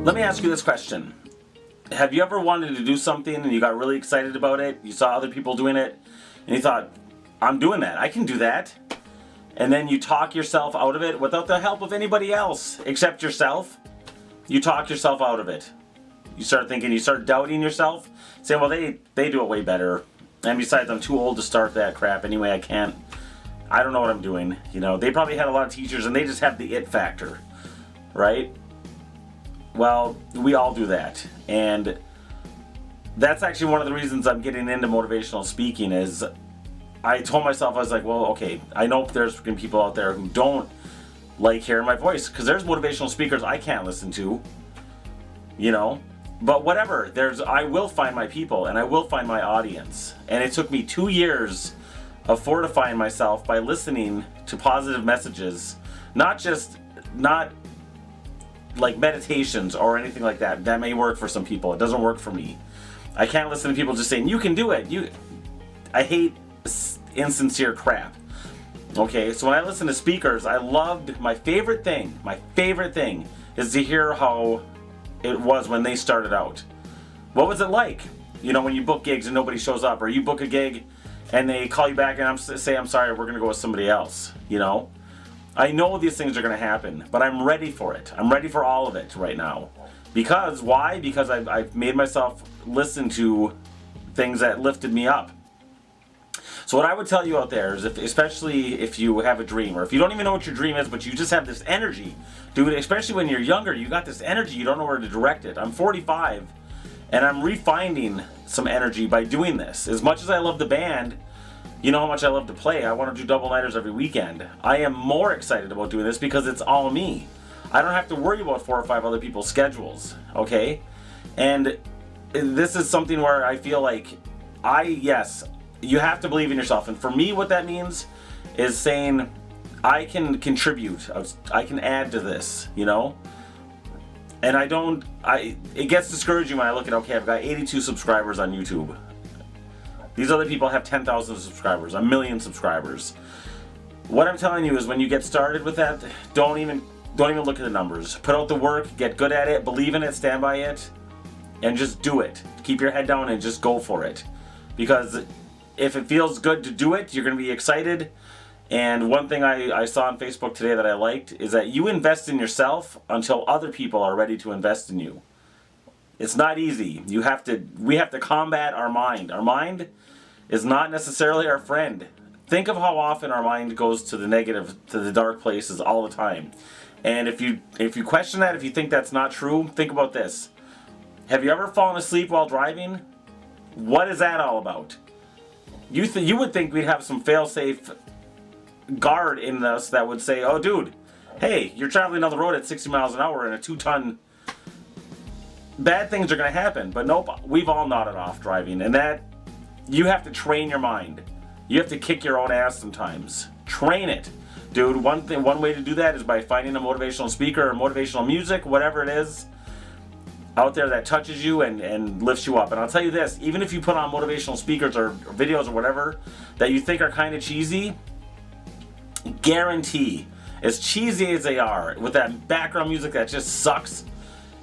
Let me ask you this question. Have you ever wanted to do something and you got really excited about it? You saw other people doing it and you thought, I'm doing that. I can do that. And then you talk yourself out of it without the help of anybody else except yourself. You talk yourself out of it. You start thinking, you start doubting yourself, saying, well, they do it way better. And besides, I'm too old to start that crap anyway. I don't know what I'm doing. You know, they probably had a lot of teachers and they just have the it factor, right? Well, we all do that. And that's actually one of the reasons I'm getting into motivational speaking is I told myself, I was like, well, okay, I know there's people out there who don't like hearing my voice because there's motivational speakers I can't listen to, you know, but whatever, I will find my people and I will find my audience. And it took me 2 years of fortifying myself by listening to positive messages, not like meditations or anything like that. That may work for some people. It doesn't work for me. I can't listen to people just saying, you can do it. I hate insincere crap. Okay, so when I listen to speakers, my favorite thing is to hear how it was when they started out. What was it like? You know, when you book gigs and nobody shows up, or you book a gig and they call you back and say, I'm sorry, we're gonna go with somebody else, you know? I know these things are gonna happen, but I'm ready for it. I'm ready for all of it right now. Because, why? Because I've made myself listen to things that lifted me up. So what I would tell you out there is, especially if you have a dream, or if you don't even know what your dream is, but you just have this energy, dude, especially when you're younger, you got this energy, you don't know where to direct it. I'm 45, and I'm refinding some energy by doing this. As much as I love the band, you know how much I love to play, I want to do double-nighters every weekend. I am more excited about doing this because it's all me. I don't have to worry about 4 or 5 other people's schedules, okay? And this is something where I feel like, yes, you have to believe in yourself. And for me, what that means is saying, I can contribute, I can add to this, you know? And it gets discouraging when I look at, okay, I've got 82 subscribers on YouTube. These other people have 10,000 subscribers, 1 million subscribers. What I'm telling you is when you get started with that, don't even look at the numbers. Put out the work, get good at it, believe in it, stand by it, and just do it. Keep your head down and just go for it. Because if it feels good to do it, you're going to be excited. And one thing I saw on Facebook today that I liked is that you invest in yourself until other people are ready to invest in you. It's not easy. We have to combat our mind. Our mind is not necessarily our friend. Think of how often our mind goes to the negative, to the dark places all the time. And if you question that, if you think that's not true, think about this. Have you ever fallen asleep while driving? What is that all about? You would think we'd have some fail-safe guard in us that would say, oh dude, hey, you're traveling down the road at 60 miles an hour in a 2-ton. Bad things are going to happen. But nope, we've all nodded off driving. And that, you have to train your mind. You have to kick your own ass sometimes. Train it. Dude, one way to do that is by finding a motivational speaker or motivational music, whatever it is, out there that touches you and lifts you up. And I'll tell you this, even if you put on motivational speakers or videos or whatever that you think are kind of cheesy, guarantee, as cheesy as they are, with that background music that just sucks,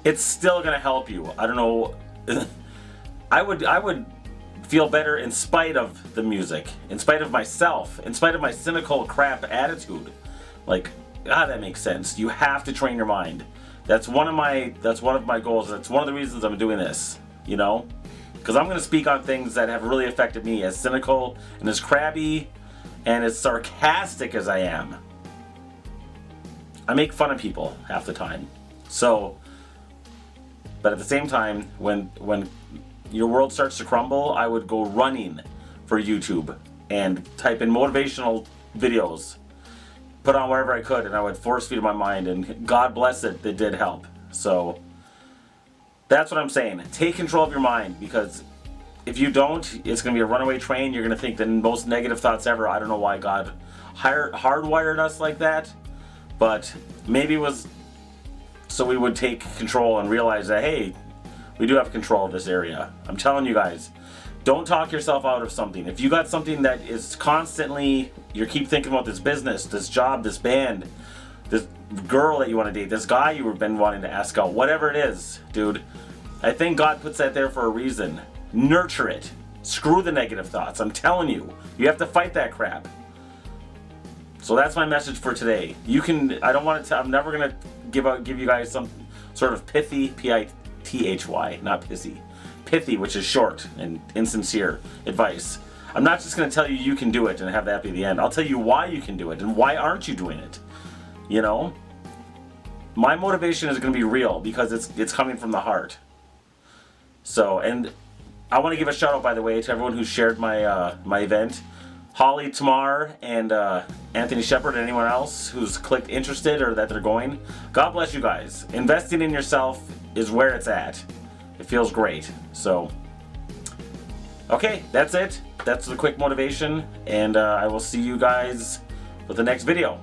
it's still gonna help you. I don't know. I would feel better in spite of the music, in spite of myself, in spite of my cynical crap attitude. Like, that makes sense. You have to train your mind. That's one of my goals. That's one of the reasons I'm doing this, you know? Because I'm going to speak on things that have really affected me, as cynical and as crabby and as sarcastic as I am. I make fun of people half the time. So, but at the same time, when your world starts to crumble, I would go running for YouTube and type in motivational videos, put on wherever I could, and I would force feed my mind, and God bless it, they did help. So that's what I'm saying. Take control of your mind, because if you don't, it's going to be a runaway train. You're going to think the most negative thoughts ever. I don't know why God hardwired us like that, but maybe it was so we would take control and realize that, hey, we do have control of this area. I'm telling you guys, don't talk yourself out of something. If you got something that is constantly, you keep thinking about this business, this job, this band, this girl that you want to date, this guy you've been wanting to ask out, whatever it is, dude. I think God puts that there for a reason. Nurture it. Screw the negative thoughts. I'm telling you, you have to fight that crap. So that's my message for today. You can. I don't want to. I'm never gonna give you guys some sort of pithy, P-I-T-H-Y, not pissy, pithy, which is short and insincere advice. I'm not just gonna tell you you can do it and have that be the end. I'll tell you why you can do it and why aren't you doing it. You know, my motivation is gonna be real because it's coming from the heart. So, and I want to give a shout out, by the way, to everyone who shared my my event. Holly Tamar and Anthony Shepard and anyone else who's clicked interested or that they're going. God bless you guys. Investing in yourself is where it's at. It feels great. So, okay, that's it. That's the quick motivation, and I will see you guys with the next video.